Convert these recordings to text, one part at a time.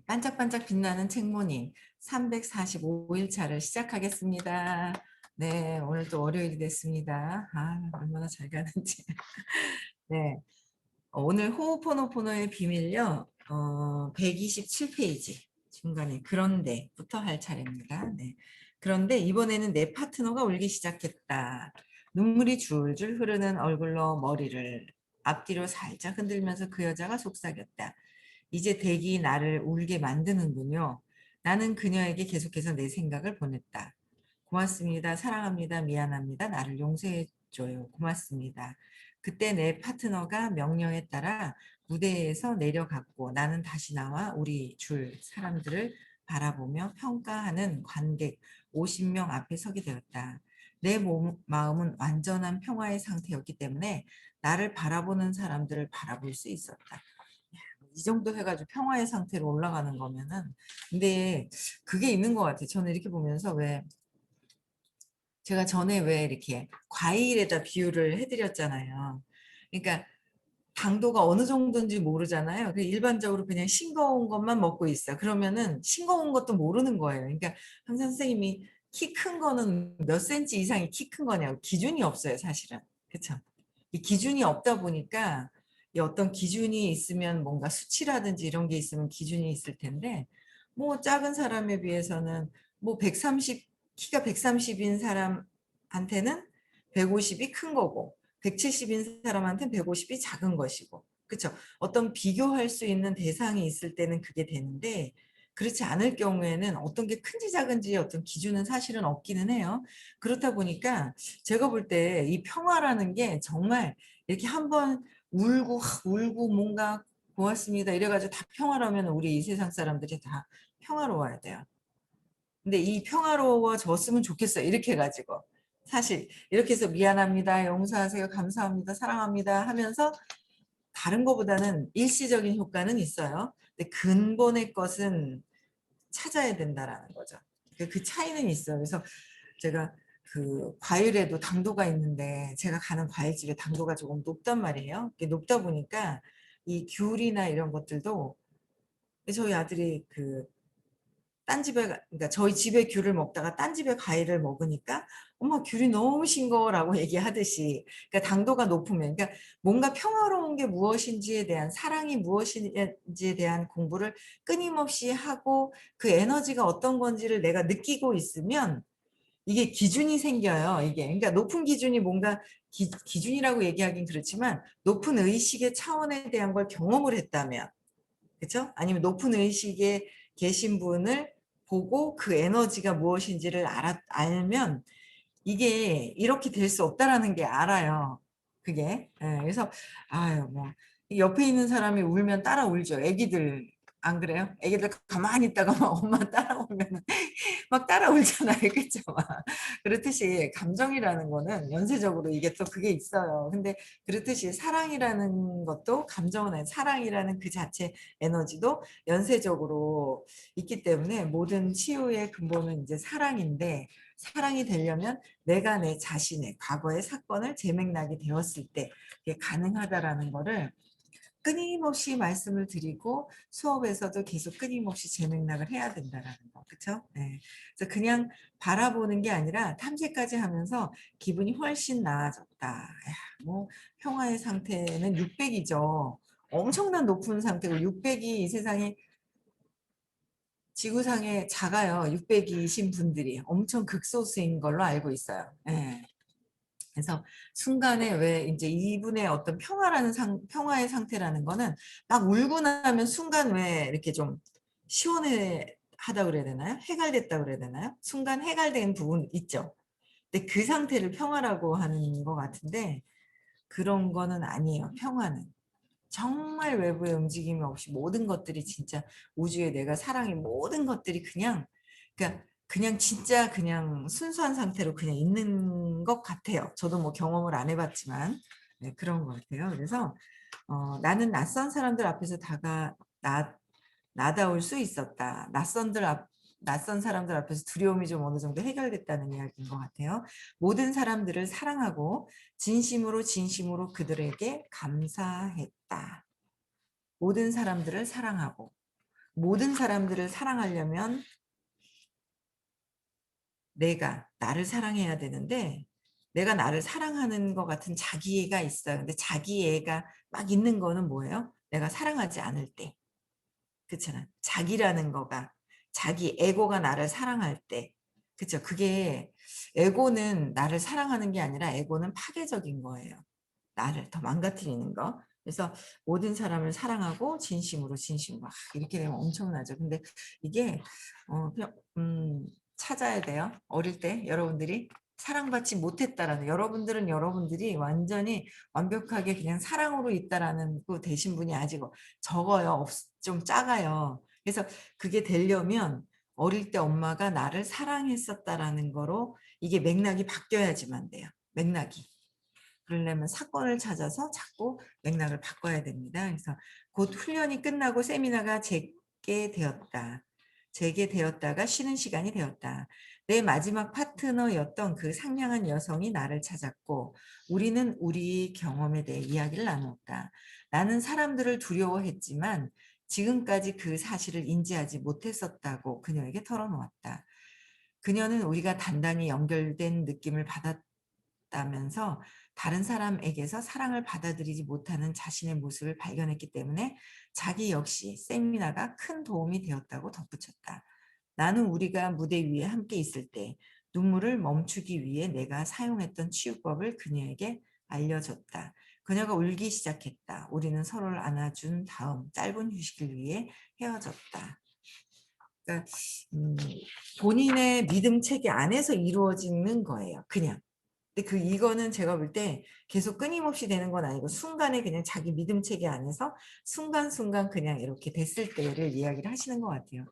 반짝반짝 빛나는 책모닝 345일 차를 시작하겠습니다. 네, 오늘도 월요일이 됐습니다. 얼마나 잘 가는지. 네, 오늘 호호포노포노의 비밀요, 127페이지 중간에 그런데부터 할 차례입니다. 네. 그런데 이번에는 내 파트너가 울기 시작했다. 눈물이 줄줄 흐르는 얼굴로 머리를 앞뒤로 살짝 흔들면서 그 여자가 속삭였다. 이제 댁이 나를 울게 만드는군요. 나는 그녀에게 계속해서 내 생각을 보냈다. 고맙습니다. 사랑합니다. 미안합니다. 나를 용서해줘요. 고맙습니다. 그때 내 파트너가 명령에 따라 무대에서 내려갔고 나는 다시 나와 우리 줄 사람들을 바라보며 평가하는 관객 50명 앞에 서게 되었다. 내 마음은 완전한 평화의 상태였기 때문에 나를 바라보는 사람들을 바라볼 수 있었다. 이 정도 해가지고 평화의 상태로 올라가는 거면은 근데 그게 있는 것 같아요. 저는 이렇게 보면서 왜 제가 전에 왜 이렇게 과일에다 비유를 해드렸잖아요. 그러니까 당도가 어느 정도인지 모르잖아요. 일반적으로 그냥 싱거운 것만 먹고 있어. 그러면은 싱거운 것도 모르는 거예요. 그러니까 항상 선생님이 키 큰 거는 몇 센치 이상이 키 큰 거냐고 기준이 없어요, 사실은. 그렇죠? 이 기준이 없다 보니까 이 어떤 기준이 있으면 뭔가 수치라든지 이런 게 있으면 기준이 있을 텐데 뭐 작은 사람에 비해서는 뭐 130, 키가 130인 사람한테는 150이 큰 거고 170인 사람한테는 150이 작은 것이고 그렇죠. 어떤 비교할 수 있는 대상이 있을 때는 그게 되는데 그렇지 않을 경우에는 어떤 게 큰지 작은지 어떤 기준은 사실은 없기는 해요. 그렇다 보니까 제가 볼 때 이 평화라는 게 정말 이렇게 한번 울고 울고 뭔가 고맙습니다 이래가지고 다 평화로우면 우리 이 세상 사람들이 다 평화로워야 돼요. 근데 이 평화로워졌으면 좋겠어요. 이렇게 해가지고 사실 이렇게 해서 미안합니다, 용서하세요, 감사합니다, 사랑합니다 하면서 다른 것보다는 일시적인 효과는 있어요. 근데 근본의 것은 찾아야 된다라는 거죠. 그 차이는 있어요. 그래서 제가 그 과일에도 당도가 있는데 제가 가는 과일집에 당도가 조금 높단 말이에요. 높다 보니까 이 귤이나 이런 것들도 저희 아들이 그 딴 집에 그러니까 저희 집에 귤을 먹다가 딴 집에 과일을 먹으니까 엄마 귤이 너무 싱거워라고 얘기하듯이 그러니까 당도가 높으면 그러니까 뭔가 평화로운 게 무엇인지에 대한 사랑이 무엇인지에 대한 공부를 끊임없이 하고 그 에너지가 어떤 건지를 내가 느끼고 있으면 이게 기준이 생겨요. 이게 그러니까 높은 기준이 뭔가 기준이라고 얘기하긴 그렇지만 높은 의식의 차원에 대한 걸 경험을 했다면 그렇죠? 아니면 높은 의식에 계신 분을 보고 그 에너지가 무엇인지를 알면 이게 이렇게 될 수 없다라는 게 알아요. 그게. 예, 그래서 아유 뭐 옆에 있는 사람이 울면 따라 울죠. 애기들 안 그래요? 애기들 가만히 있다가 막 엄마 따라오면 막 따라 울잖아요. 그렇죠? 그렇듯이 감정이라는 거는 연쇄적으로 이게 또 그게 있어요. 근데 그렇듯이 사랑이라는 것도 감정은 사랑이라는 그 자체 에너지도 연쇄적으로 있기 때문에 모든 치유의 근본은 이제 사랑인데 사랑이 되려면 내가 내 자신의 과거의 사건을 재맥락이 되었을 때 이게 가능하다라는 거를 끊임없이 말씀을 드리고 수업에서도 계속 끊임없이 재맥락을 해야 된다라는 거. 그렇죠? 네. 그래서 그냥 바라보는 게 아니라 탐색까지 하면서 기분이 훨씬 나아졌다. 뭐 평화의 상태는 600이죠. 엄청난 높은 상태고 600이 이 세상에 지구상에 작아요. 600이신 분들이 엄청 극소수인 걸로 알고 있어요. 예. 그래서 순간에 왜 이제 이분의 어떤 평화의 상태라는 거는 막 울고 나면 순간 왜 이렇게 좀 시원해 하다 그래야 되나요? 해갈됐다 그래야 되나요? 순간 해갈된 부분 있죠. 근데 그 상태를 평화라고 하는 것 같은데 그런 거는 아니에요. 평화는. 정말 외부의 움직임이 없이 모든 것들이 진짜 우주의 내가 사랑의 모든 것들이 그러니까 그냥 진짜 그냥 순수한 상태로 그냥 있는 것 같아요. 저도 뭐 경험을 안 해봤지만 네, 그런 것 같아요. 그래서 나는 낯선 사람들 앞에서 나다울 수 있었다. 낯선 사람들 앞에서 두려움이 좀 어느 정도 해결됐다는 이야기인 것 같아요. 모든 사람들을 사랑하고 진심으로 진심으로 그들에게 감사했다. 모든 사람들을 사랑하고 모든 사람들을 사랑하려면 내가 나를 사랑해야 되는데 내가 나를 사랑하는 것 같은 자기애가 있어요. 근데 자기애가 막 있는 거는 뭐예요? 내가 사랑하지 않을 때. 그렇잖아. 자기라는 거가 자기 에고가 나를 사랑할 때. 그쵸. 그게 에고는 나를 사랑하는 게 아니라 에고는 파괴적인 거예요. 나를 더 망가뜨리는 거. 그래서 모든 사람을 사랑하고 진심으로 이렇게 되면 엄청나죠. 근데 이게 그냥 찾아야 돼요. 어릴 때 여러분들이 사랑받지 못했다라는 여러분들은 여러분들이 완전히 완벽하게 그냥 사랑으로 있다라는 그 되신 분이 아직 적어요. 좀 작아요. 그래서 그게 되려면 어릴 때 엄마가 나를 사랑했었다라는 거로 이게 맥락이 바뀌어야지만 돼요. 맥락이. 그러려면 사건을 찾아서 자꾸 맥락을 바꿔야 됩니다. 그래서 곧 훈련이 끝나고 세미나가 제게 되었다. 제게 되었다가 쉬는 시간이 되었다. 내 마지막 파트너였던 그 상냥한 여성이 나를 찾았고 우리는 우리 경험에 대해 이야기를 나눴다. 나는 사람들을 두려워했지만 지금까지 그 사실을 인지하지 못했었다고 그녀에게 털어놓았다. 그녀는 우리가 단단히 연결된 느낌을 받았다면서 다른 사람에게서 사랑을 받아들이지 못하는 자신의 모습을 발견했기 때문에 자기 역시 세미나가 큰 도움이 되었다고 덧붙였다. 나는 우리가 무대 위에 함께 있을 때 눈물을 멈추기 위해 내가 사용했던 치유법을 그녀에게 알려줬다. 그녀가 울기 시작했다. 우리는 서로를 안아준 다음 짧은 휴식을 위해 헤어졌다. 그러니까 본인의 믿음 체계 안에서 이루어지는 거예요. 그냥. 근데 이거는 제가 볼 때 계속 끊임없이 되는 건 아니고 순간에 그냥 자기 믿음 체계 안에서 순간순간 그냥 이렇게 됐을 때를 이야기를 하시는 것 같아요.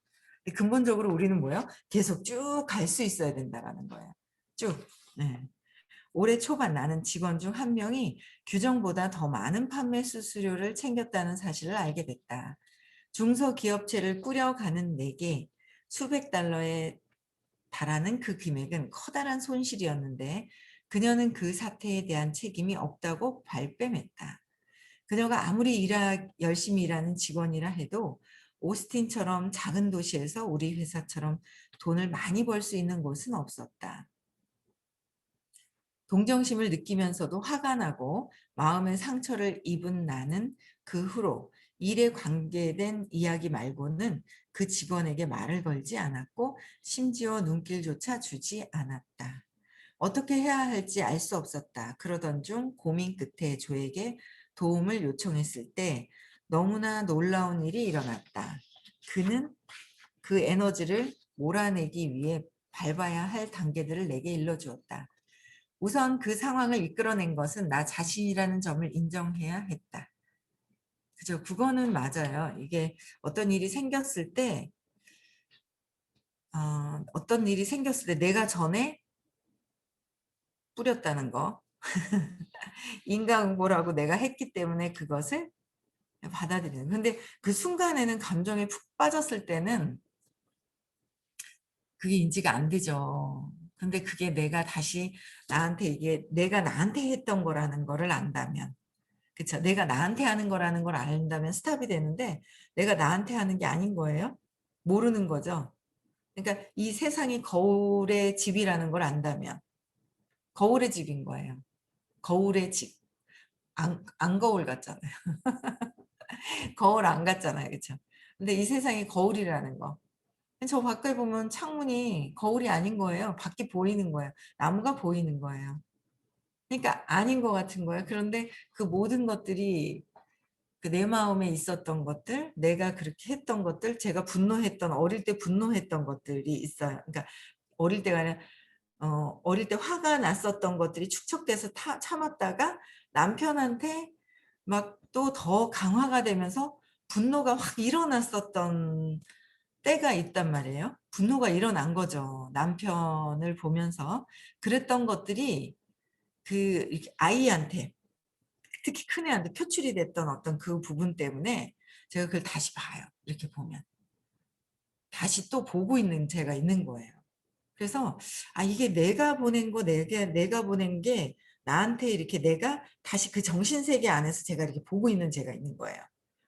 근데 근본적으로 우리는 뭐예요? 계속 쭉 갈 수 있어야 된다라는 거예요. 쭉. 네. 올해 초반 나는 직원 중 한 명이 규정보다 더 많은 판매 수수료를 챙겼다는 사실을 알게 됐다. 중소기업체를 꾸려가는 내게 수백 달러에 달하는 그 금액은 커다란 손실이었는데 그녀는 그 사태에 대한 책임이 없다고 발뺌했다. 그녀가 아무리 열심히 일하는 직원이라 해도 오스틴처럼 작은 도시에서 우리 회사처럼 돈을 많이 벌 수 있는 곳은 없었다. 동정심을 느끼면서도 화가 나고 마음의 상처를 입은 나는 그 후로 일에 관계된 이야기 말고는 그 직원에게 말을 걸지 않았고 심지어 눈길조차 주지 않았다. 어떻게 해야 할지 알 수 없었다. 그러던 중 고민 끝에 조에게 도움을 요청했을 때 너무나 놀라운 일이 일어났다. 그는 그 에너지를 몰아내기 위해 밟아야 할 단계들을 내게 일러주었다. 우선 그 상황을 이끌어낸 것은 나 자신이라는 점을 인정해야 했다. 그죠? 그거는 맞아요. 이게 어떤 일이 생겼을 때, 어떤 일이 생겼을 때 내가 전에 뿌렸다는 거. 인과응보라고 내가 했기 때문에 그것을 받아들이는. 근데 그 순간에는 감정에 푹 빠졌을 때는 그게 인지가 안 되죠. 근데 그게 내가 다시 나한테 이게 내가 나한테 했던 거라는 거를 안다면 그쵸. 내가 나한테 하는 거라는 걸 안다면 스탑이 되는데 내가 나한테 하는 게 아닌 거예요. 모르는 거죠. 그러니까 이 세상이 거울의 집이라는 걸 안다면 거울의 집인 거예요. 거울의 집. 안 거울 같잖아요. 거울 안 같잖아요. 그쵸. 근데 이 세상이 거울이라는 거. 저 밖을 보면 창문이 거울이 아닌 거예요. 밖이 보이는 거예요. 나무가 보이는 거예요. 그러니까 아닌 것 같은 거예요. 그런데 그 모든 것들이 그 내 마음에 있었던 것들, 내가 그렇게 했던 것들, 제가 분노했던 어릴 때 분노했던 것들이 있어요. 그러니까 어릴 때가 아니라 어릴 때 화가 났었던 것들이 축적돼서 참았다가 남편한테 막 또 더 강화가 되면서 분노가 확 일어났었던 때가 있단 말이에요. 분노가 일어난 거죠. 남편을 보면서 그랬던 것들이 그 이렇게 아이한테 특히 큰애한테 표출이 됐던 어떤 그 부분 때문에 제가 그걸 다시 봐요. 이렇게 보면. 다시 또 보고 있는 제가 있는 거예요. 그래서 이게 내가 보낸 거 내가 보낸 게 나한테 이렇게 내가 다시 그 정신세계 안에서 제가 이렇게 보고 있는 제가 있는 거예요.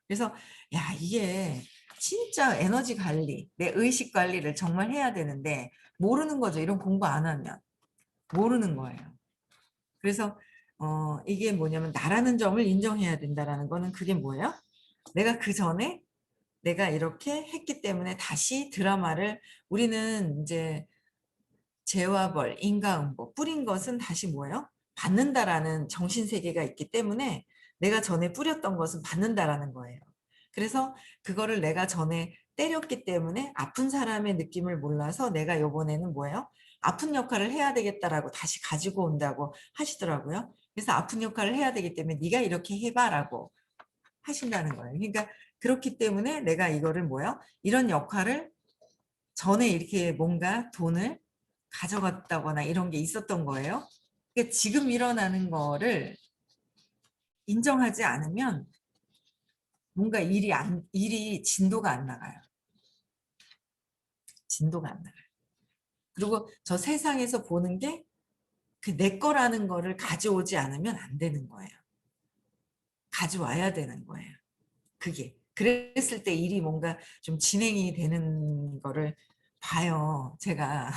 그래서 야 이게 진짜 에너지 관리, 내 의식 관리를 정말 해야 되는데 모르는 거죠. 이런 공부 안 하면 모르는 거예요. 그래서 이게 뭐냐면 나라는 점을 인정해야 된다라는 거는 그게 뭐예요? 내가 그 전에 내가 이렇게 했기 때문에 다시 드라마를 우리는 이제 재와 벌, 인과응보 뿌린 것은 다시 뭐예요? 받는다라는 정신세계가 있기 때문에 내가 전에 뿌렸던 것은 받는다라는 거예요. 그래서 그거를 내가 전에 때렸기 때문에 아픈 사람의 느낌을 몰라서 내가 요번에는 뭐예요? 아픈 역할을 해야 되겠다라고 다시 가지고 온다고 하시더라고요. 그래서 아픈 역할을 해야 되기 때문에 네가 이렇게 해봐라고 하신다는 거예요. 그러니까 그렇기 때문에 내가 이거를 뭐예요? 이런 역할을 전에 이렇게 뭔가 돈을 가져갔다거나 이런 게 있었던 거예요. 그러니까 지금 일어나는 거를 인정하지 않으면 뭔가 일이 진도가 안 나가요. 진도가 안 나가요. 그리고 저 세상에서 보는 게 그 내 거라는 거를 가져오지 않으면 안 되는 거예요. 가져와야 되는 거예요. 그게. 그랬을 때 일이 뭔가 좀 진행이 되는 거를 봐요. 제가.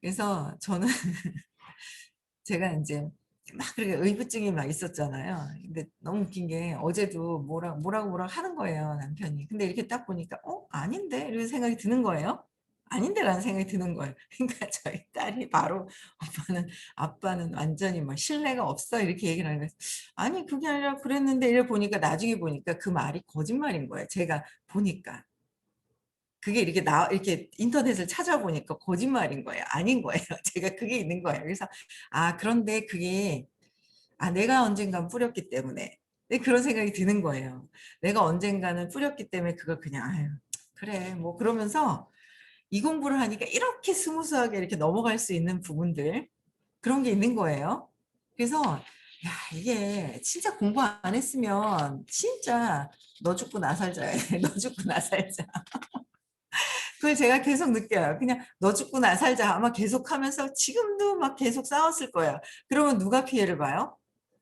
그래서 저는 제가 이제 막 그렇게 의부증이 막 있었잖아요. 근데 너무 웃긴 게 어제도 뭐라고 하는 거예요, 남편이. 근데 이렇게 딱 보니까 아닌데 이런 생각이 드는 거예요. 아닌데라는 생각이 드는 거예요. 그러니까 저희 딸이 바로 아빠는 완전히 막 신뢰가 없어 이렇게 얘기를 하는 거예요. 아니 그게 아니라 그랬는데 이래 보니까 나중에 보니까 그 말이 거짓말인 거예요. 제가 보니까. 그게 이렇게 인터넷을 찾아보니까 거짓말인 거예요. 아닌 거예요. 제가 그게 있는 거예요. 그래서, 그런데 그게, 내가 언젠간 뿌렸기 때문에. 네, 그런 생각이 드는 거예요. 내가 언젠가는 뿌렸기 때문에 그걸 그냥, 아유, 그래. 뭐, 그러면서 이 공부를 하니까 이렇게 스무스하게 이렇게 넘어갈 수 있는 부분들, 그런 게 있는 거예요. 그래서, 야, 이게 진짜 공부 안 했으면 진짜 너 죽고 나 살자야. 너 죽고 나 살자. 그걸 제가 계속 느껴요. 그냥 너 죽고 나 살자 아마 계속하면서 지금도 막 계속 싸웠을 거예요. 그러면 누가 피해를 봐요?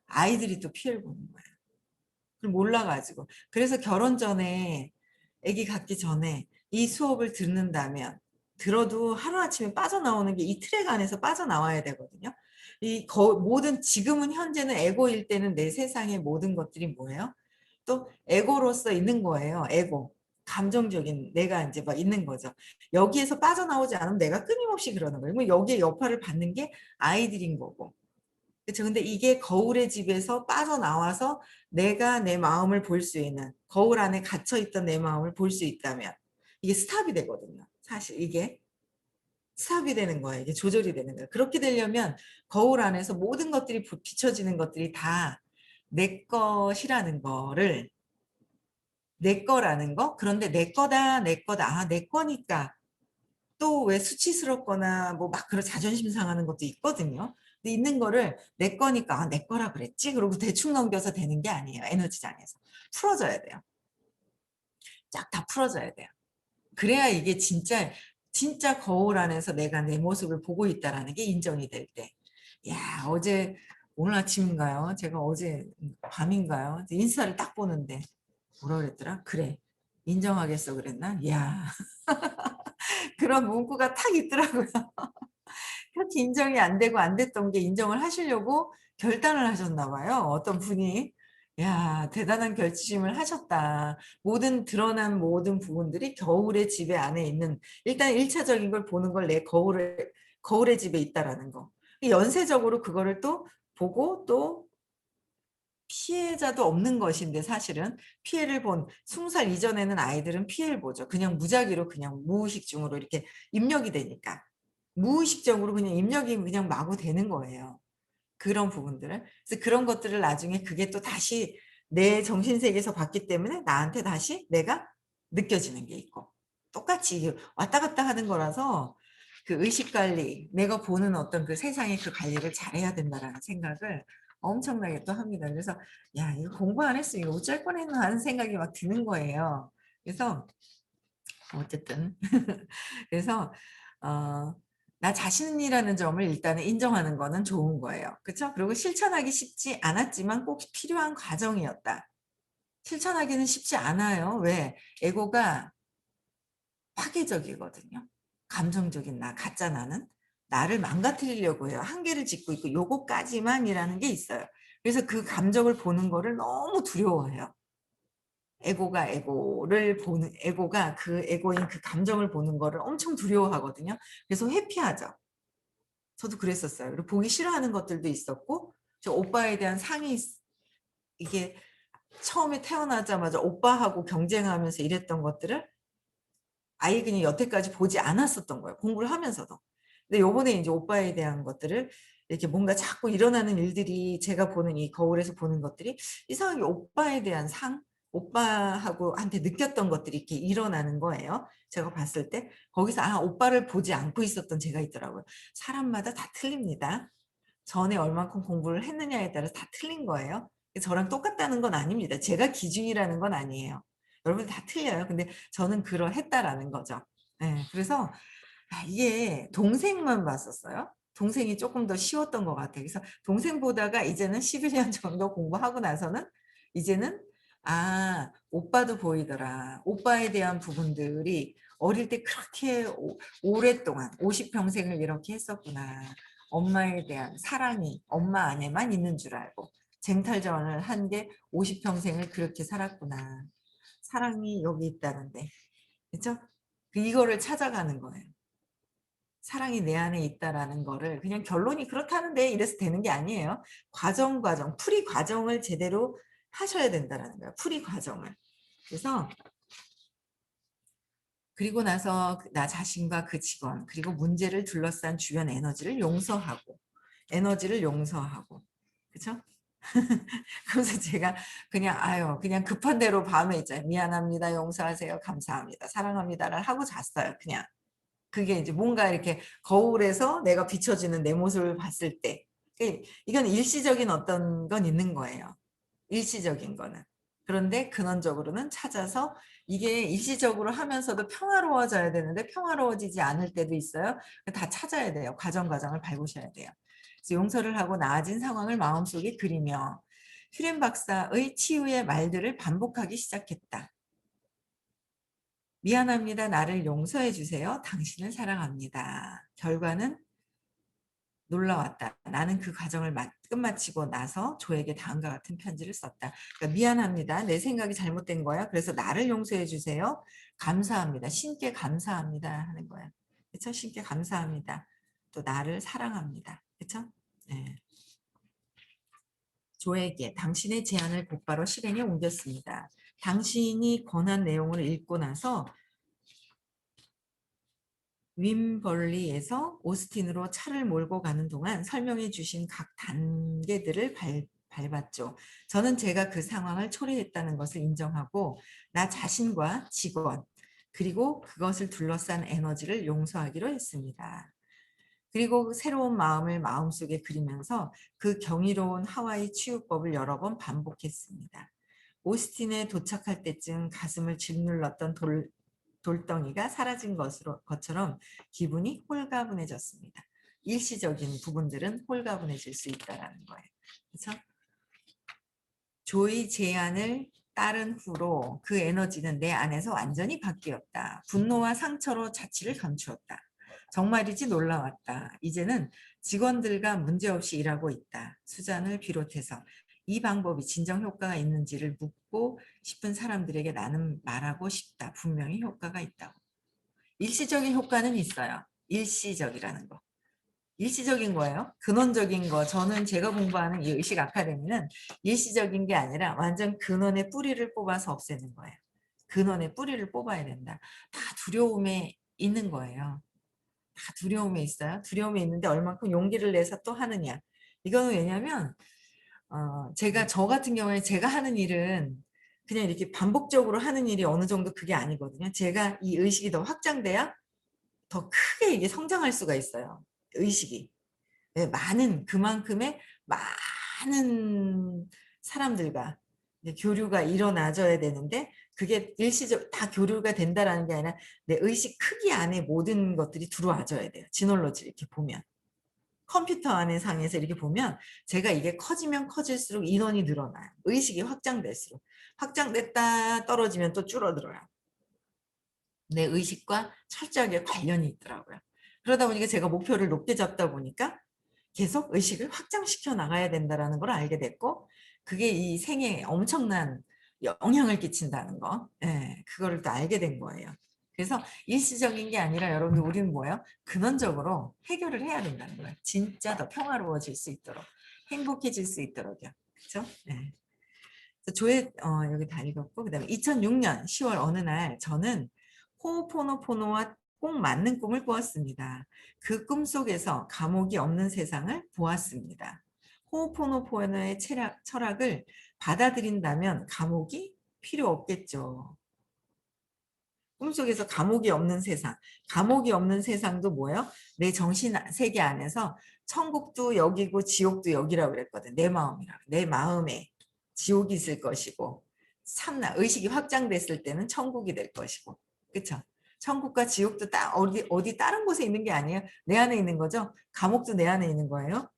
아이들이 또 피해를 보는 거예요. 그걸 몰라가지고. 그래서 결혼 전에 아기 갖기 전에 이 수업을 듣는다면 들어도 하루아침에 빠져나오는 게 이 트랙 안에서 빠져나와야 되거든요. 모든 지금은 현재는 에고일 때는 내 세상의 모든 것들이 뭐예요? 또 에고로서 있는 거예요. 에고. 감정적인 내가 이제 막 있는 거죠. 여기에서 빠져나오지 않으면 내가 끊임없이 그러는 거예요. 그럼 여기에 여파를 받는 게 아이들인 거고. 그렇죠. 근데 이게 거울의 집에서 빠져나와서 내가 내 마음을 볼 수 있는 거울 안에 갇혀 있던 내 마음을 볼 수 있다면 이게 스탑이 되거든요. 사실 이게 스탑이 되는 거예요. 이게 조절이 되는 거예요. 그렇게 되려면 거울 안에서 모든 것들이 비춰지는 것들이 다 내 것이라는 거를 내 거라는 거? 그런데 내 거다, 내 거다. 내 거니까. 또 왜 수치스럽거나 뭐 막 그런 자존심 상하는 것도 있거든요. 근데 있는 거를 내 거니까 내 거라 그랬지. 그러고 대충 넘겨서 되는 게 아니에요. 에너지장에서. 풀어져야 돼요. 쫙 다 풀어져야 돼요. 그래야 이게 진짜 거울 안에서 내가 내 모습을 보고 있다라는 게 인정이 될 때. 야, 오늘 아침인가요? 제가 어제 밤인가요? 인스타를 딱 보는데 뭐라 그랬더라? 그래. 인정하겠어 그랬나? 야, 그런 문구가 탁 있더라고요. 그렇게 인정이 안 되고 안 됐던 게 인정을 하시려고 결단을 하셨나 봐요. 어떤 분이. 야, 대단한 결심을 하셨다. 드러난 모든 부분들이 겨울의 집에 안에 있는, 일단 1차적인 걸 보는 걸 내 거울의 집에 있다라는 거. 연쇄적으로 그거를 또 보고 또 피해자도 없는 것인데 사실은 피해를 본 20살 이전에는 아이들은 피해를 보죠. 그냥 무작위로 그냥 무의식중으로 이렇게 입력이 되니까. 무의식적으로 그냥 입력이 그냥 마구 되는 거예요. 그런 부분들을. 그래서 그런 것들을 나중에 그게 또 다시 내 정신세계에서 봤기 때문에 나한테 다시 내가 느껴지는 게 있고. 똑같이 왔다 갔다 하는 거라서 그 의식 관리, 내가 보는 어떤 그 세상의 그 관리를 잘해야 된다라는 생각을 엄청나게 또 합니다. 그래서 야, 이거 공부 안 했으면 이거 어쩔 뻔했나 하는 생각이 막 드는 거예요. 그래서 어쨌든 그래서 어, 나 자신이라는 점을 일단은 인정하는 거는 좋은 거예요. 그렇죠? 그리고 실천하기 쉽지 않았지만 꼭 필요한 과정이었다. 실천하기는 쉽지 않아요. 왜? 에고가 파괴적이거든요. 감정적인 나, 가짜 나는 나를 망가뜨리려고 해요. 한계를 짓고 있고 요거까지만이라는 게 있어요. 그래서 그 감정을 보는 거를 너무 두려워해요. 에고가 그 에고인 그 감정을 보는 거를 엄청 두려워하거든요. 그래서 회피하죠. 저도 그랬었어요. 그리고 보기 싫어하는 것들도 있었고, 저 오빠에 대한 이게 처음에 태어나자마자 오빠하고 경쟁하면서 이랬던 것들을 아예 그냥 여태까지 보지 않았었던 거예요. 공부를 하면서도. 근데 요번에 이제 오빠에 대한 것들을 이렇게 뭔가 자꾸 일어나는 일들이 제가 보는 이 거울에서 보는 것들이 이상하게 오빠에 대한 오빠하고 한테 느꼈던 것들이 이렇게 일어나는 거예요. 제가 봤을 때 거기서 오빠를 보지 않고 있었던 제가 있더라고요. 사람마다 다 틀립니다. 전에 얼만큼 공부를 했느냐에 따라서 다 틀린 거예요. 저랑 똑같다는 건 아닙니다. 제가 기준이라는 건 아니에요. 여러분 다 틀려요. 근데 저는 그러했다라는 거죠. 네, 그래서 이게 동생만 봤었어요. 동생이 조금 더 쉬웠던 것 같아요. 그래서 동생 보다가 이제는 11년 정도 공부하고 나서는 이제는 오빠도 보이더라. 오빠에 대한 부분들이 어릴 때 그렇게 오랫동안 50평생을 이렇게 했었구나. 엄마에 대한 사랑이 엄마 안에만 있는 줄 알고 쟁탈전을 한 게 50평생을 그렇게 살았구나. 사랑이 여기 있다는데. 그렇죠? 이거를 찾아가는 거예요. 사랑이 내 안에 있다라는 거를 그냥 결론이 그렇다는데 이래서 되는 게 아니에요. 풀이 과정을 제대로 하셔야 된다라는 거예요. 풀이 과정을. 그래서 그리고 나서 나 자신과 그 직원 그리고 문제를 둘러싼 주변 에너지를 용서하고 그렇죠? 그래서 제가 그냥 급한 대로 밤에 있잖아요. 미안합니다. 용서하세요. 감사합니다. 사랑합니다를 하고 잤어요. 그냥. 그게 이제 뭔가 이렇게 거울에서 내가 비춰지는 내 모습을 봤을 때 이건 일시적인 어떤 건 있는 거예요. 일시적인 거는. 그런데 근원적으로는 찾아서 이게 일시적으로 하면서도 평화로워져야 되는데 평화로워지지 않을 때도 있어요. 다 찾아야 돼요. 과정을 밟으셔야 돼요. 그래서 용서를 하고 나아진 상황을 마음속에 그리며 휴렌 박사의 치유의 말들을 반복하기 시작했다. 미안합니다. 나를 용서해 주세요. 당신을 사랑합니다. 결과는 놀라웠다. 나는 그 과정을 끝마치고 나서 조에게 다음과 같은 편지를 썼다. 그러니까 미안합니다. 내 생각이 잘못된 거야. 그래서 나를 용서해 주세요. 감사합니다. 신께 감사합니다 하는 거야. 그렇죠? 신께 감사합니다. 또 나를 사랑합니다. 그렇죠? 네. 조에게 당신의 제안을 곧바로 실행에 옮겼습니다. 당신이 권한 내용을 읽고 나서 윈벌리에서 오스틴으로 차를 몰고 가는 동안 설명해 주신 각 단계들을 밟았죠. 저는 제가 그 상황을 초래했다는 것을 인정하고 나 자신과 직원 그리고 그것을 둘러싼 에너지를 용서하기로 했습니다. 그리고 새로운 마음을 마음속에 그리면서 그 경이로운 하와이 치유법을 여러 번 반복했습니다. 오스틴에 도착할 때쯤 가슴을 짓눌렀던 돌덩이가 사라진 것처럼 기분이 홀가분해졌습니다. 일시적인 부분들은 홀가분해질 수 있다는 거예요. 그렇죠? 조의 제안을 따른 후로 그 에너지는 내 안에서 완전히 바뀌었다. 분노와 상처로 자취를 감추었다. 정말이지 놀라웠다. 이제는 직원들과 문제없이 일하고 있다. 수잔을 비롯해서 이 방법이 진정 효과가 있는지를 묻고 싶은 사람들에게 나는 말하고 싶다. 분명히 효과가 있다고. 일시적인 효과는 있어요. 일시적이라는 거. 일시적인 거예요. 근원적인 거. 저는 제가 공부하는 이 의식 아카데미는 일시적인 게 아니라 완전 근원의 뿌리를 뽑아서 없애는 거예요. 근원의 뿌리를 뽑아야 된다. 다 두려움에 있는 거예요. 다 두려움에 있어요. 두려움에 있는데 얼만큼 용기를 내서 또 하느냐. 이거는 왜냐면 저 같은 경우에 제가 하는 일은 그냥 이렇게 반복적으로 하는 일이 어느 정도 그게 아니거든요. 제가 이 의식이 더 확장돼야 더 크게 이게 성장할 수가 있어요. 의식이. 네, 그만큼의 많은 사람들과 교류가 일어나줘야 되는데 그게 다 교류가 된다라는 게 아니라 내 의식 크기 안에 모든 것들이 들어와줘야 돼요. 지놀로지 이렇게 보면. 컴퓨터 안에 상에서 이렇게 보면 제가 이게 커지면 커질수록 인원이 늘어나요. 의식이 확장될수록. 확장됐다 떨어지면 또 줄어들어요. 내 의식과 철저하게 관련이 있더라고요. 그러다 보니까 제가 목표를 높게 잡다 보니까 계속 의식을 확장시켜 나가야 된다는 걸 알게 됐고, 그게 이 생에 엄청난 영향을 끼친다는 거, 예, 그거를 또 알게 된 거예요. 그래서 일시적인 게 아니라 여러분들 우리는 뭐예요? 근원적으로 해결을 해야 된다는 거예요. 진짜 더 평화로워질 수 있도록, 행복해질 수 있도록요. 그렇죠? 네. 조회 여기 다 읽었고, 그다음에 2006년 10월 어느 날 저는 호호포노포노와 꼭 맞는 꿈을 꾸었습니다. 그 꿈 속에서 감옥이 없는 세상을 보았습니다. 호호포노포노의 철학을 받아들인다면 감옥이 필요 없겠죠. 꿈속에서 감옥이 없는 세상, 감옥이 없는 세상도 뭐예요? 내 정신 세계 안에서 천국도 여기고 지옥도 여기라고 그랬거든. 내 마음이라. 내 마음에 지옥이 있을 것이고, 참나 의식이 확장됐을 때는 천국이 될 것이고, 그렇죠? 천국과 지옥도 어디 다른 곳에 있는 게 아니에요. 내 안에 있는 거죠. 감옥도 내 안에 있는 거예요.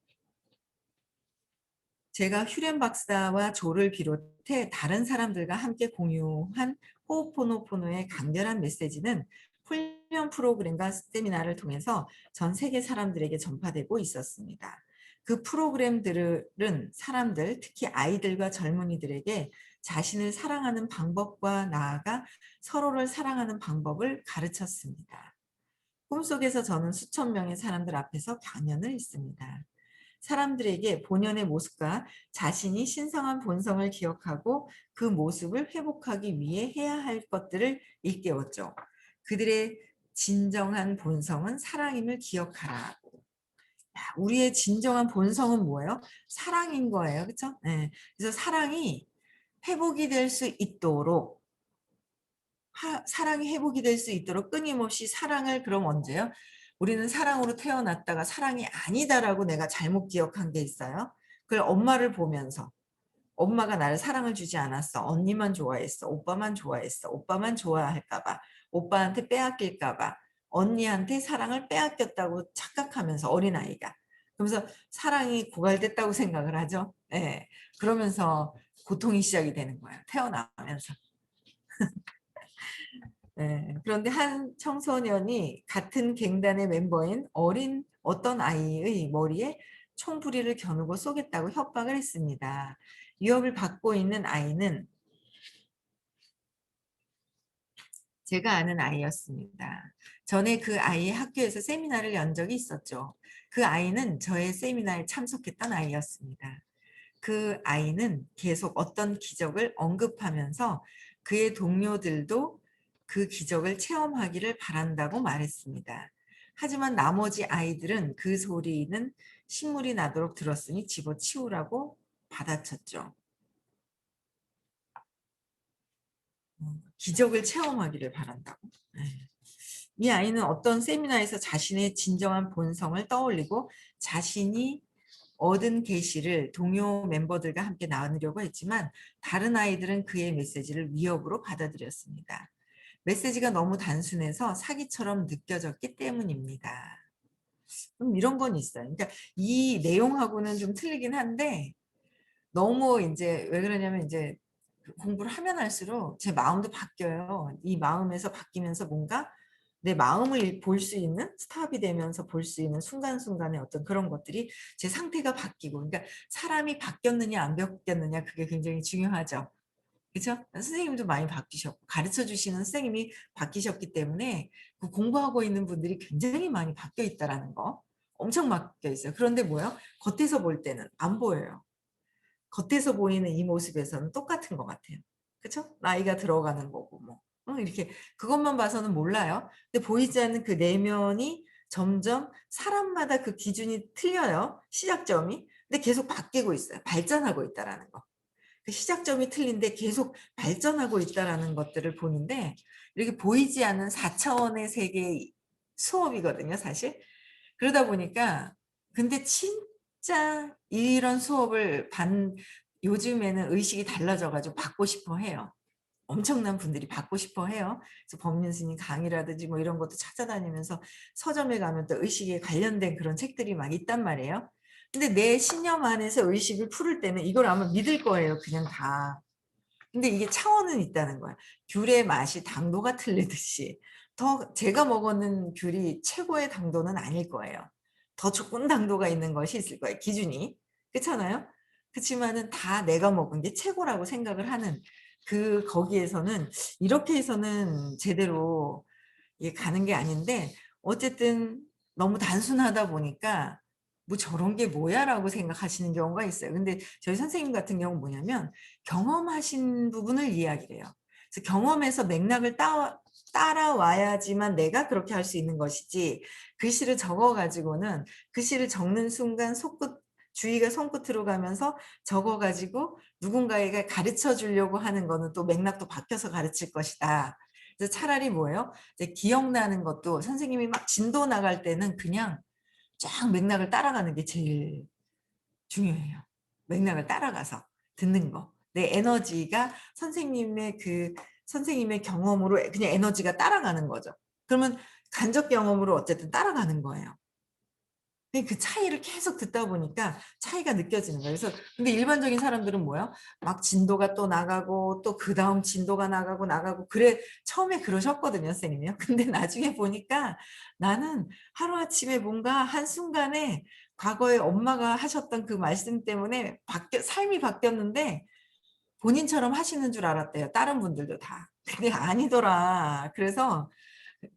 제가 휴렌 박사와 조를 비롯해 다른 사람들과 함께 공유한 호호포노포노의 강렬한 메시지는 훈련 프로그램과 세미나를 통해서 전 세계 사람들에게 전파되고 있었습니다. 그 프로그램들은 사람들, 특히 아이들과 젊은이들에게 자신을 사랑하는 방법과 나아가 서로를 사랑하는 방법을 가르쳤습니다. 꿈속에서 저는 수천 명의 사람들 앞에서 강연을 했습니다. 사람들에게 본연의 모습과 자신이 신성한 본성을 기억하고 그 모습을 회복하기 위해 해야 할 것들을 일깨웠죠. 그들의 진정한 본성은 사랑임을 기억하라. 우리의 진정한 본성은 뭐예요? 사랑인 거예요. 그렇죠? 네. 그래서 사랑이 회복이 될 수 있도록 사랑이 회복이 될 수 있도록 끊임없이 사랑을 그럼 언제요? 우리는 사랑으로 태어났다가 사랑이 아니다라고 내가 잘못 기억한 게 있어요. 그걸 엄마를 보면서 엄마가 나를 사랑을 주지 않았어. 언니만 좋아했어. 오빠만 좋아했어. 오빠만 좋아할까 봐. 오빠한테 빼앗길까 봐. 언니한테 사랑을 빼앗겼다고 착각하면서 어린아이가. 그러면서 사랑이 고갈됐다고 생각을 하죠. 예. 그러면서 고통이 시작이 되는 거예요. 태어나면서. 네, 그런데 한 청소년이 같은 갱단의 멤버인 어린 어떤 아이의 머리에 총부리를 겨누고 쏘겠다고 협박을 했습니다. 위협을 받고 있는 아이는 제가 아는 아이였습니다. 전에 그 아이의 학교에서 세미나를 연 적이 있었죠. 그 아이는 저의 세미나에 참석했던 아이였습니다. 그 아이는 계속 어떤 기적을 언급하면서 그의 동료들도 그 기적을 체험하기를 바란다고 말했습니다. 하지만 나머지 아이들은 그 소리는 신물이 나도록 들었으니 집어치우라고 받아쳤죠. 기적을 체험하기를 바란다고. 이 아이는 어떤 세미나에서 자신의 진정한 본성을 떠올리고 자신이 얻은 계시를 동료 멤버들과 함께 나누려고 했지만 다른 아이들은 그의 메시지를 위협으로 받아들였습니다. 메시지가 너무 단순해서 사기처럼 느껴졌기 때문입니다. 이런 건 있어요. 그러니까 이 내용하고는 좀 틀리긴 한데 너무 이제 왜 그러냐면 이제 공부를 하면 할수록 제 마음도 바뀌어요. 이 마음에서 바뀌면서 뭔가 내 마음을 볼 수 있는 스탑이 되면서 볼 수 있는 순간순간의 어떤 그런 것들이 제 상태가 바뀌고 그러니까 사람이 바뀌었느냐 안 바뀌었느냐 그게 굉장히 중요하죠. 그렇죠? 선생님도 많이 바뀌셨고 가르쳐 주시는 선생님이 바뀌셨기 때문에 그 공부하고 있는 분들이 굉장히 많이 바뀌어 있다라는 거 엄청 바뀌어 있어요. 그런데 뭐요? 겉에서 볼 때는 안 보여요. 겉에서 보이는 이 모습에서는 똑같은 것 같아요. 그렇죠? 나이가 들어가는 거고 뭐 이렇게 그것만 봐서는 몰라요. 근데 보이지 않는 그 내면이 점점 사람마다 그 기준이 틀려요. 시작점이. 근데 계속 바뀌고 있어요. 발전하고 있다라는 거. 그 시작점이 틀린데 계속 발전하고 있다라는 것들을 보는데 이렇게 보이지 않는 4차원의 세계의 수업이거든요, 사실. 그러다 보니까 근데 진짜 이런 수업을 요즘에는 의식이 달라져 가지고 받고 싶어 해요. 엄청난 분들이 받고 싶어 해요. 그래서 법륜 스님 강의라든지 뭐 이런 것도 찾아다니면서 서점에 가면 또 의식에 관련된 그런 책들이 막 있단 말이에요. 근데 내 신념 안에서 의식을 풀을 때는 이걸 아마 믿을 거예요. 그냥 다. 근데 이게 차원은 있다는 거야. 귤의 맛이 당도가 틀리듯이 더 제가 먹었는 귤이 최고의 당도는 아닐 거예요. 더 조금 당도가 있는 것이 있을 거예요. 기준이. 그렇잖아요? 그렇지만은 다 내가 먹은 게 최고라고 생각을 하는 그 거기에서는 이렇게 해서는 제대로 이게 가는 게 아닌데 어쨌든 너무 단순하다 보니까 뭐 저런 게 뭐야라고 생각하시는 경우가 있어요. 근데 저희 선생님 같은 경우는 뭐냐면 경험하신 부분을 이야기를 해요. 그래서 경험에서 맥락을 따라와야지만 내가 그렇게 할 수 있는 것이지 글씨를 적어가지고는 글씨를 적는 순간 주의가 손끝으로 가면서 적어가지고 누군가에게 가르쳐 주려고 하는 거는 또 맥락도 바뀌어서 가르칠 것이다. 그래서 차라리 뭐예요? 이제 기억나는 것도 선생님이 막 진도 나갈 때는 그냥 쫙 맥락을 따라가는 게 제일 중요해요. 맥락을 따라가서 듣는 거. 내 에너지가 선생님의 경험으로 그냥 에너지가 따라가는 거죠. 그러면 간접 경험으로 어쨌든 따라가는 거예요. 그 차이를 계속 듣다 보니까 차이가 느껴지는 거예요. 그래서 근데 일반적인 사람들은 뭐야? 막 진도가 또 나가고 또 그 다음 진도가 나가고 그래 처음에 그러셨거든요, 선생님이요. 근데 나중에 보니까 나는 하루아침에 뭔가 한순간에 과거에 엄마가 하셨던 그 말씀 때문에 삶이 바뀌었는데 본인처럼 하시는 줄 알았대요. 다른 분들도 다. 근데 아니더라. 그래서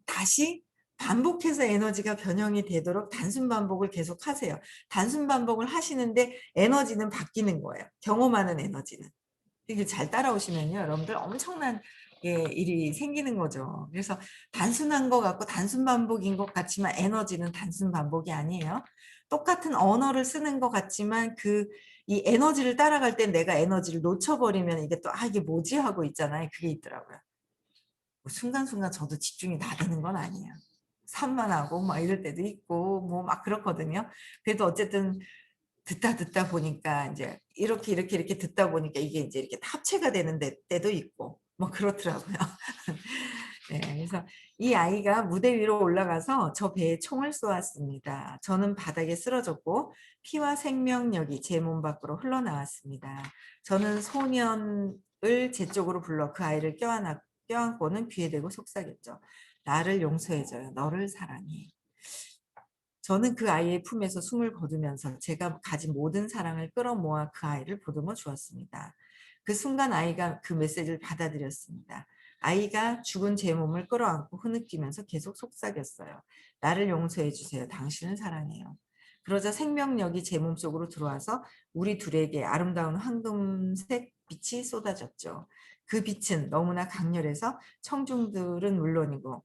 다시 반복해서 에너지가 변형이 되도록 단순 반복을 계속 하세요. 단순 반복을 하시는데 에너지는 바뀌는 거예요. 경험하는 에너지는. 이게 잘 따라오시면요. 여러분들 엄청난 일이 생기는 거죠. 그래서 단순한 것 같고 단순 반복인 것 같지만 에너지는 단순 반복이 아니에요. 똑같은 언어를 쓰는 것 같지만 이 에너지를 따라갈 때 내가 에너지를 놓쳐버리면 이게 또 이게 뭐지 하고 있잖아요. 그게 있더라고요. 순간순간 저도 집중이 다 되는 건 아니에요. 산만하고 막 이럴 때도 있고 뭐 막 그렇거든요. 그래도 어쨌든 듣다 보니까 이제 이렇게 듣다 보니까 이게 이제 이렇게 합체가 되는 때도 있고 뭐 그렇더라고요. 네, 그래서 이 아이가 무대 위로 올라가서 저 배에 총을 쏘았습니다. 저는 바닥에 쓰러졌고 피와 생명력이 제 몸 밖으로 흘러나왔습니다. 저는 소년을 제 쪽으로 불러 그 아이를 껴안고는 귀에 대고 속삭였죠. 나를 용서해줘요. 너를 사랑해. 저는 그 아이의 품에서 숨을 거두면서 제가 가진 모든 사랑을 끌어모아 그 아이를 보듬어 주었습니다. 그 순간 아이가 그 메시지를 받아들였습니다. 아이가 죽은 제 몸을 끌어안고 흐느끼면서 계속 속삭였어요. 나를 용서해 주세요. 당신을 사랑해요. 그러자 생명력이 제 몸속으로 들어와서 우리 둘에게 아름다운 황금색 빛이 쏟아졌죠. 그 빛은 너무나 강렬해서 청중들은 물론이고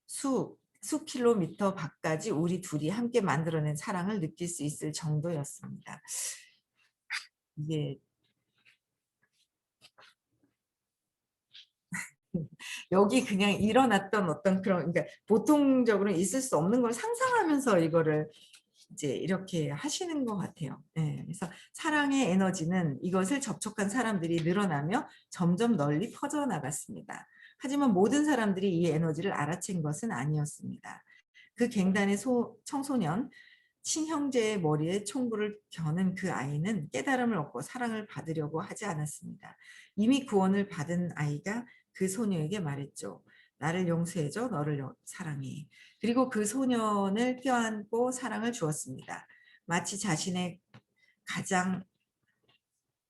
수 킬로미터 밖까지 우리 둘이 함께 만들어낸 사랑을 느낄 수 있을 정도였습니다. 이게 여기 그냥 일어났던 어떤 그런 그러니까 보통적으로 있을 수 없는 걸 상상하면서 이거를 이제 이렇게 하시는 것 같아요. 네, 그래서 사랑의 에너지는 이것을 접촉한 사람들이 늘어나며 점점 널리 퍼져나갔습니다. 하지만 모든 사람들이 이 에너지를 알아챈 것은 아니었습니다. 그 갱단의 청소년 친형제의 머리에 총구를 겨눈 그 아이는 깨달음을 얻고 사랑을 받으려고 하지 않았습니다. 이미 구원을 받은 아이가 그 소녀에게 말했죠. 나를 용서해줘, 너를 사랑해. 그리고 그 소년을 껴안고 사랑을 주었습니다. 마치 자신의 가장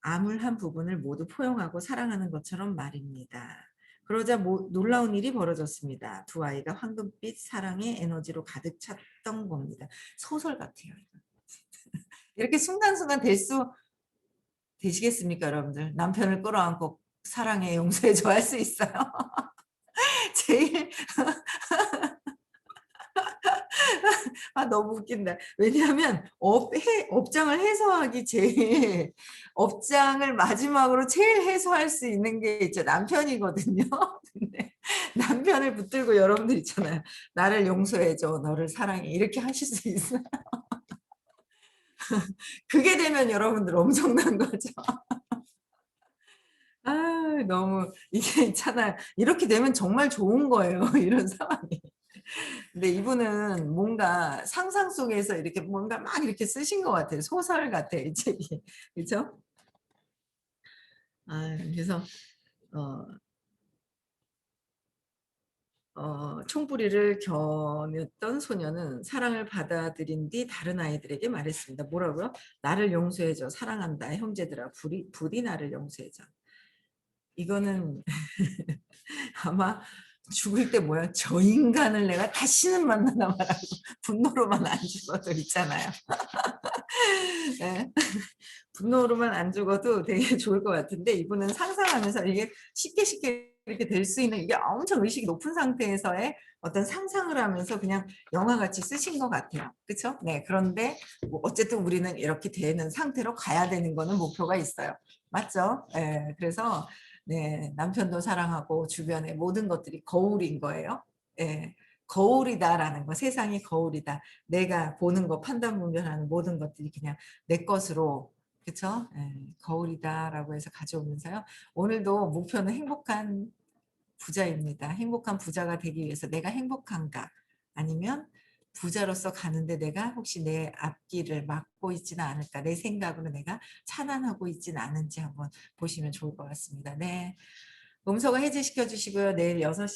암울한 부분을 모두 포용하고 사랑하는 것처럼 말입니다. 그러자 놀라운 일이 벌어졌습니다. 두 아이가 황금빛 사랑의 에너지로 가득 찼던 겁니다. 소설 같아요. 이렇게 순간순간 되시겠습니까, 여러분들? 남편을 끌어안고 사랑해, 용서해 줘 할 수 있어요? 제일 너무 웃긴다. 왜냐하면 업장을 해소하기 제일 업장을 마지막으로 제일 해소할 수 있는 게 있죠. 남편이거든요. 근데 남편을 붙들고 여러분들 있잖아요. 나를 용서해줘. 너를 사랑해. 이렇게 하실 수 있어요. 그게 되면 여러분들 엄청난 거죠. 너무 이게 있잖아요. 이렇게 되면 정말 좋은 거예요. 이런 상황이. 근데 이분은 뭔가 상상 속에서 이렇게 뭔가 막 이렇게 쓰신 것 같아요. 소설 같아요, 이 책이. 그렇죠? 그래서 총부리를 겨눴던 소녀는 사랑을 받아들인 뒤 다른 아이들에게 말했습니다. 뭐라고요? 나를 용서해줘. 사랑한다. 형제들아. 부디 나를 용서해줘. 이거는 아마 죽을 때 뭐야? 저 인간을 내가 다시는 만나나 말하고 분노로만 안 죽어도 있잖아요. 네. 분노로만 안 죽어도 되게 좋을 것 같은데 이분은 상상하면서 이게 쉽게 이렇게 될 수 있는 이게 엄청 의식이 높은 상태에서의 어떤 상상을 하면서 그냥 영화같이 쓰신 것 같아요. 그렇죠? 네. 그런데 뭐 어쨌든 우리는 이렇게 되는 상태로 가야 되는 거는 목표가 있어요. 맞죠? 네. 그래서 네, 남편도 사랑하고 주변의 모든 것들이 거울인 거예요. 예. 거울이다라는 거, 세상이 거울이다. 내가 보는 거, 판단 분별하는 모든 것들이 그냥 내 것으로, 그쵸? 예, 거울이다라고 해서 가져오면서요. 오늘도 목표는 행복한 부자입니다. 행복한 부자가 되기 위해서 내가 행복한가? 아니면 부자로서 가는데 내가 혹시 내 앞길을 막고 있지는 않을까? 내 생각으로 내가 차단하고 있지는 않은지 한번 보시면 좋을 것 같습니다. 네. 음소거 해제시켜 주시고요. 내일 6시